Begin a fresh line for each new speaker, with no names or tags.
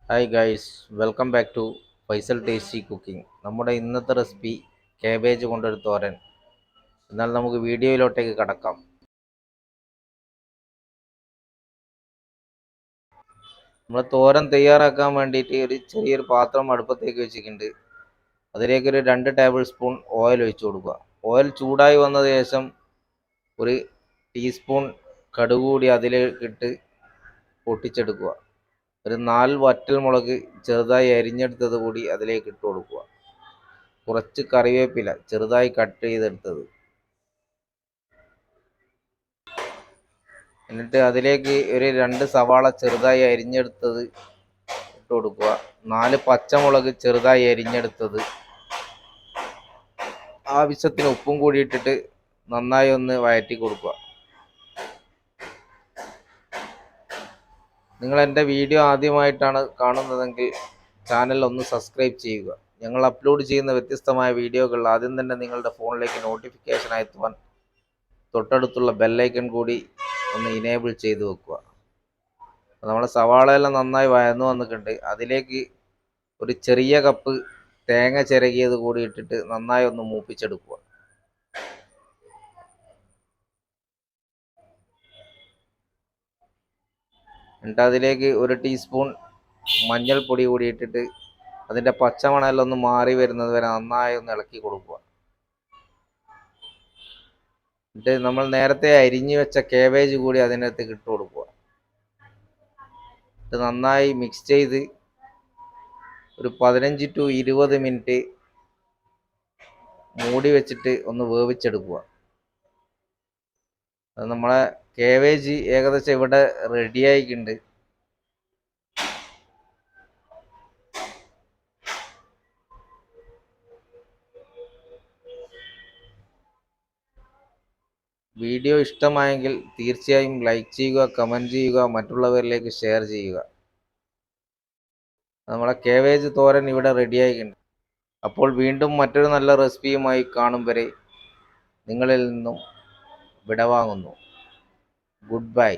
Hi guys, welcome back to Faisal tasty cooking. നമ്മുടെ ഇന്നത്തെ recipe cabbage കൊണ്ടൊരു തോരൻ. എന്നാൽ നമുക്ക് വീഡിയോയിലോട്ടേക്ക് കടക്കാം. നമ്മൾ തോരൻ തയ്യാറാക്കാൻ വേണ്ടിയിട്ട് ഒരു ചെറിയൊരു പാത്രം അടുപ്പത്തേക്ക് വെച്ചിട്ടുണ്ട്. അതിലേക്ക് ഒരു 2 ടേബിൾ സ്പൂൺ ഓയിൽ ഒഴിച്ചു കൊടുക്കുക. ഓയിൽ ചൂടായി വന്ന ശേഷം ഒരു ടീസ്പൂൺ കടുക് കൂടി അതിലേക്കിട്ട് പൊട്ടിച്ചെടുക്കുക. ഒരു 4 വറ്റൽമുളക് ചെറുതായി അരിഞ്ഞെടുത്തത് കൂടി അതിലേക്ക് ഇട്ട് കൊടുക്കുക. കുറച്ച് കറിവേപ്പില ചെറുതായി കട്ട് ചെയ്തെടുത്തത്, എന്നിട്ട് അതിലേക്ക് ഒരു 2 സവാള ചെറുതായി അരിഞ്ഞെടുത്തത് ഇട്ട് കൊടുക്കുക. 4 പച്ചമുളക് ചെറുതായി അരിഞ്ഞെടുത്തത്, ആവശ്യത്തിന് ഉപ്പും കൂടി ഇട്ടിട്ട് നന്നായി ഒന്ന് വഴറ്റി കൊടുക്കുക. നിങ്ങൾ എൻ്റെ വീഡിയോ ആദ്യമായിട്ടാണ് കാണുന്നതെങ്കിൽ ചാനൽ ഒന്ന് സബ്സ്ക്രൈബ് ചെയ്യുക. ഞങ്ങൾ അപ്ലോഡ് ചെയ്യുന്ന വ്യത്യസ്തമായ വീഡിയോകൾ ആദ്യം തന്നെ നിങ്ങളുടെ ഫോണിലേക്ക് നോട്ടിഫിക്കേഷനായി എത്തുവാൻ തൊട്ടടുത്തുള്ള ബെല്ലൈക്കൺ കൂടി ഒന്ന് ഇനേബിൾ ചെയ്ത് വെക്കുക. നമ്മുടെ സവാളയെല്ലാം നന്നായി വഴന്നു വന്നിട്ടുണ്ട്. അതിലേക്ക് ഒരു ചെറിയ കപ്പ് തേങ്ങ ചിരകിയത് കൂടി ഇട്ടിട്ട് നന്നായി ഒന്ന് മൂപ്പിച്ചെടുക്കുക. എന്നിട്ട് അതിലേക്ക് ഒരു ടീസ്പൂൺ മഞ്ഞൾപ്പൊടി കൂടി ഇട്ടിട്ട് അതിൻ്റെ പച്ചമണമെല്ലാം ഒന്ന് മാറി വരുന്നത് വരെ നന്നായി ഒന്ന് ഇളക്കി കൊടുക്കുക. എന്നിട്ട് നമ്മൾ നേരത്തെ അരിഞ്ഞു വെച്ച കാബേജ് കൂടി അതിനകത്ത് ഇട്ട് കൊടുക്കുക. ഇത് നന്നായി മിക്സ് ചെയ്ത് ഒരു 15 to 20 മിനിറ്റ് മൂടി വെച്ചിട്ട് ഒന്ന് വേവിച്ചെടുക്കുക. അത് നമ്മളെ കാബേജ് ഏകദേശം ഇവിടെ റെഡി ആയിട്ടുണ്ട്. വീഡിയോ ഇഷ്ടമായെങ്കിൽ തീർച്ചയായും ലൈക്ക് ചെയ്യുക, കമൻറ്റ് ചെയ്യുക, മറ്റുള്ളവരിലേക്ക് ഷെയർ ചെയ്യുക. നമ്മളെ കാബേജ് തോരൻ ഇവിടെ റെഡി ആയിട്ടുണ്ട്. അപ്പോൾ വീണ്ടും മറ്റൊരു നല്ല റെസിപ്പിയുമായി കാണും വരെ നിങ്ങളിൽ നിന്നും വിടവാങ്ങുന്നു. Good bye.